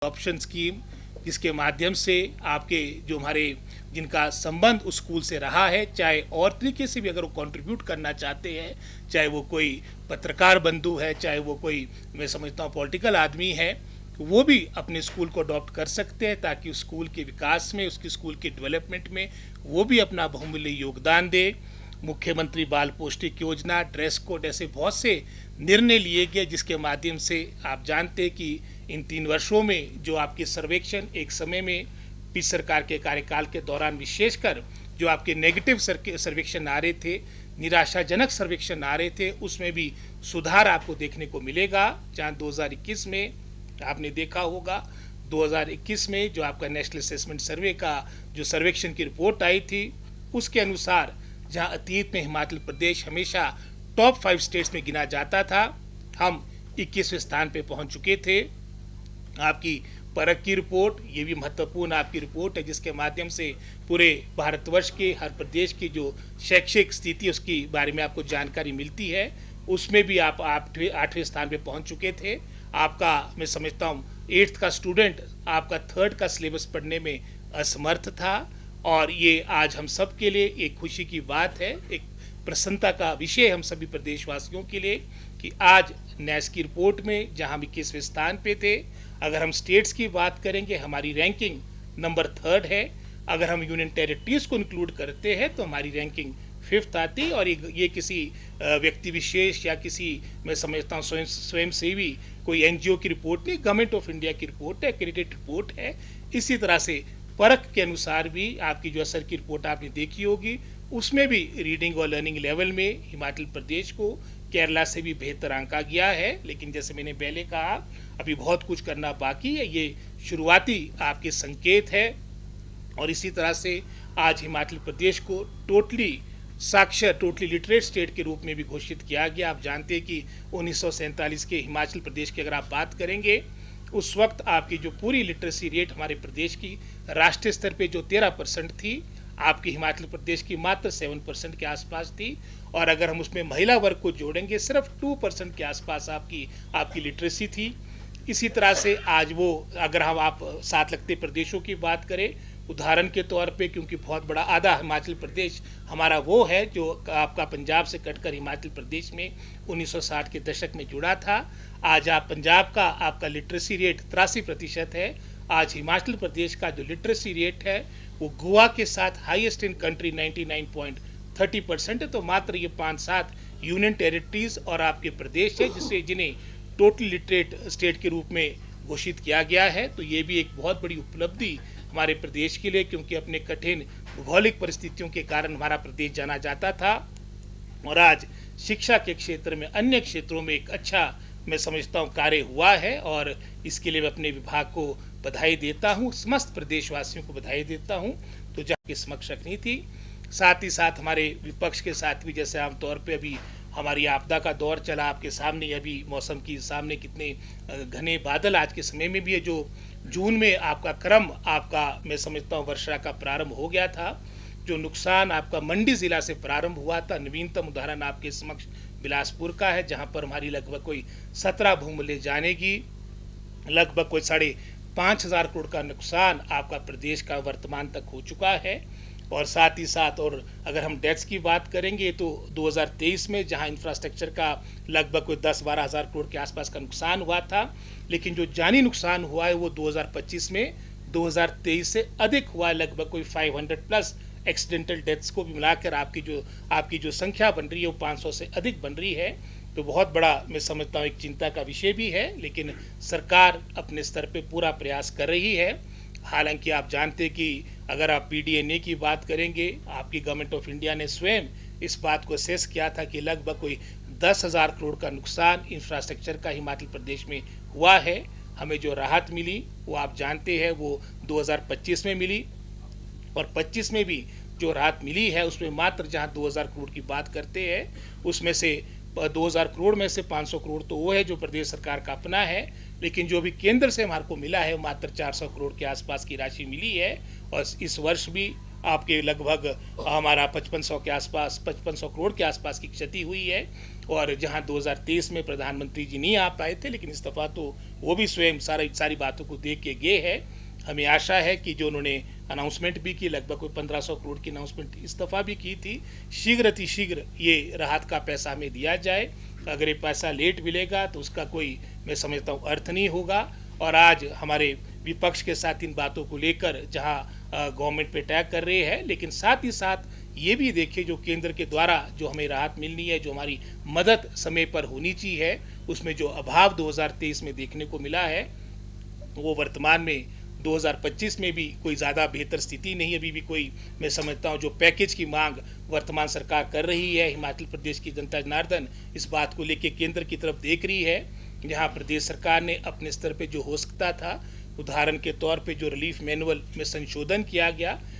Option scheme, जिसके माध्यम से आपके जो हमारे जिनका संबंध उस स्कूल से रहा है, चाहे और तरीके से भी अगर वो कंट्रीब्यूट करना चाहते हैं, चाहे वो कोई पत्रकार बंधु है, चाहे वो कोई, मैं समझता हूँ, पॉलिटिकल आदमी है, वो भी अपने स्कूल को अडॉप्ट कर सकते हैं ताकि उस स्कूल के विकास में, उसके स्कूल के डेवलपमेंट में वो भी अपना बहुमूल्य योगदान दे। मुख्यमंत्री बाल पौष्टिक योजना, ड्रेस कोड, ऐसे बहुत से निर्णय लिए गए जिसके माध्यम से आप जानते हैं कि इन 3 वर्षों में जो आपके सर्वेक्षण एक समय में पिछली सरकार के कार्यकाल के दौरान विशेषकर जो आपके नेगेटिव सर्वेक्षण आ रहे थे, निराशाजनक सर्वेक्षण आ रहे थे, उसमें भी सुधार आपको देखने को मिलेगा। जहाँ 2021 में आपने देखा होगा, 2021 में जो आपका नेशनल असेसमेंट सर्वे का जो सर्वेक्षण की रिपोर्ट आई थी, उसके अनुसार जहां अतीत में हिमाचल प्रदेश हमेशा टॉप 5 स्टेट्स में गिना जाता था, हम 21वें स्थान पे पहुंच चुके थे। आपकी परख की रिपोर्ट, ये भी महत्वपूर्ण आपकी रिपोर्ट है जिसके माध्यम से पूरे भारतवर्ष के हर प्रदेश की जो शैक्षिक स्थिति उसकी बारे में आपको जानकारी मिलती है। उसमें भी आप 8वें स्थान पे पहुंच चुके थे। आपका, मैं समझता हूँ, 8th का स्टूडेंट आपका 3rd का सिलेबस पढ़ने में असमर्थ था, और ये आज हम सब के लिए एक खुशी की बात है, एक प्रसन्नता का विषय हम सभी प्रदेशवासियों के लिए कि आज नेस की रिपोर्ट में जहां हम 21वें स्थान पे थे, अगर हम स्टेट्स की बात करेंगे हमारी रैंकिंग नंबर 3rd है। अगर हम यूनियन टेरिटरीज को इंक्लूड करते हैं तो हमारी रैंकिंग 5th आती। और ये किसी व्यक्ति विशेष या किसी, मैं समझता हूँ, स्वयंसेवी कोई NGO की रिपोर्ट नहीं, गवर्नमेंट ऑफ इंडिया की रिपोर्ट है, क्रेडिट रिपोर्ट है। इसी तरह से परख के अनुसार भी आपकी जो असर की रिपोर्ट आपने देखी होगी, उसमें भी रीडिंग और लर्निंग लेवल में हिमाचल प्रदेश को केरला से भी बेहतर आंका गया है। लेकिन जैसे मैंने पहले कहा, अभी बहुत कुछ करना बाकी है, ये शुरुआती आपके संकेत है। और इसी तरह से आज हिमाचल प्रदेश को टोटली साक्षर, टोटली लिटरेट स्टेट के रूप में भी घोषित किया गया। आप जानते हैं कि 1947 के हिमाचल प्रदेश की अगर आप बात करेंगे, उस वक्त आपकी जो पूरी लिटरेसी रेट हमारे प्रदेश की राष्ट्रीय स्तर पे जो 13% थी, आपकी हिमाचल प्रदेश की मात्र 7% के आसपास थी। और अगर हम उसमें महिला वर्ग को जोड़ेंगे, सिर्फ 2% के आसपास आपकी लिटरेसी थी। इसी तरह से आज वो, अगर हम आप साथ लगते प्रदेशों की बात करें, उदाहरण के तौर पे, क्योंकि बहुत बड़ा आधा हिमाचल प्रदेश हमारा वो है जो आपका पंजाब से कटकर हिमाचल प्रदेश में 1960 के दशक में जुड़ा था। आज आप पंजाब का आपका लिटरेसी रेट 83% है। आज हिमाचल प्रदेश का जो लिटरेसी रेट है वो गोवा के साथ हाईएस्ट इन कंट्री 99.30% है। तो मात्र ये 5-7 यूनियन टेरिटरीज और आपके प्रदेश है जिन्हें टोटल लिटरेट स्टेट के रूप में घोषित किया गया है। तो ये भी एक बहुत बड़ी उपलब्धि हमारे प्रदेश के लिए, क्योंकि अपने कठिन भौगोलिक परिस्थितियों के कारण हमारा प्रदेश जाना जाता था। और आज शिक्षा के क्षेत्र में, अन्य क्षेत्रों में एक अच्छा, मैं समझता हूँ, कार्य हुआ है। और इसके लिए मैं अपने विभाग को बधाई देता हूँ, समस्त प्रदेशवासियों को बधाई देता हूँ। तो जबकि समक्ष रखनी थी, साथ ही साथ हमारे विपक्ष के साथ भी, जैसे आमतौर पे अभी हमारी आपदा का दौर चला, आपके सामने अभी मौसम की सामने कितने घने बादल आज के समय में भी है। जो जून में आपका क्रम, आपका, मैं समझता हूँ, वर्षा का प्रारंभ हो गया था। जो नुकसान आपका मंडी जिला से प्रारंभ हुआ था, नवीनतम उदाहरण आपके समक्ष बिलासपुर का है, जहां पर हमारी लगभग कोई 17 बहुमूल्य जाने की, लगभग कोई 5,500 करोड़ का नुकसान आपका प्रदेश का वर्तमान तक हो चुका है। और साथ ही साथ, और अगर हम डेट्स की बात करेंगे तो 2023 में जहां इंफ्रास्ट्रक्चर का लगभग कोई 10-12 हज़ार करोड़ के आसपास का नुकसान हुआ था, लेकिन जो जानी नुकसान हुआ है वो 2025 में 2023 से अधिक हुआ है। लगभग कोई 500+ एक्सीडेंटल डेथ्स को भी मिलाकर आपकी जो संख्या बन रही है वो 500 से अधिक बन रही है। तो बहुत बड़ा, मैं समझता हूँ, एक चिंता का विषय भी है। लेकिन सरकार अपने स्तर पे पूरा प्रयास कर रही है। हालांकि आप जानते हैं कि अगर आप PDNA की बात करेंगे, आपकी गवर्नमेंट ऑफ इंडिया ने स्वयं इस बात को असेस किया था कि लगभग कोई 10,000 करोड़ का नुकसान इंफ्रास्ट्रक्चर का हिमाचल प्रदेश में हुआ है। हमें जो राहत मिली वो आप जानते हैं, वो 2025 में मिली। और 25 में भी जो राहत मिली है उसमें मात्र, जहां 2,000 करोड़ की बात करते हैं, उसमें से 2,000 करोड़ में से 500 करोड़ तो वो है जो प्रदेश सरकार का अपना है। लेकिन जो भी केंद्र से हमारे को मिला है मात्र 400 करोड़ के आसपास की राशि मिली है। और इस वर्ष भी आपके लगभग हमारा 5500 के आसपास 5500 करोड़ के आसपास की क्षति हुई है। और जहां 2023 में प्रधानमंत्री जी नहीं आ पाए थे, लेकिन इस दफ़ा तो वो भी स्वयं सारी बातों को देख के गए हैं। हमें आशा है कि जो उन्होंने अनाउंसमेंट भी की, लगभग कोई 1500 करोड़ की अनाउंसमेंट इस दफ़ा भी की थी, शीघ्र अतिशीघ्र ये राहत का पैसा हमें दिया जाए। अगर ये पैसा लेट मिलेगा तो उसका कोई, मैं समझता हूँ, अर्थ नहीं होगा। और आज हमारे विपक्ष के साथ इन बातों को लेकर जहां गवर्नमेंट पे अटैक कर रहे हैं, लेकिन साथ ही साथ ये भी देखिए जो केंद्र के द्वारा जो हमें राहत मिलनी है, जो हमारी मदद समय पर होनी चाहिए, उसमें जो अभाव 2023 में देखने को मिला है, वो वर्तमान में 2025 में भी कोई ज़्यादा बेहतर स्थिति नहीं है। अभी भी कोई, मैं समझता हूँ, जो पैकेज की मांग वर्तमान सरकार कर रही है, हिमाचल प्रदेश की जनता जनार्दन इस बात को लेकर केंद्र की तरफ देख रही है। जहाँ प्रदेश सरकार ने अपने स्तर पे जो हो सकता था, उदाहरण के तौर पे जो रिलीफ मैनुअल में संशोधन किया गया,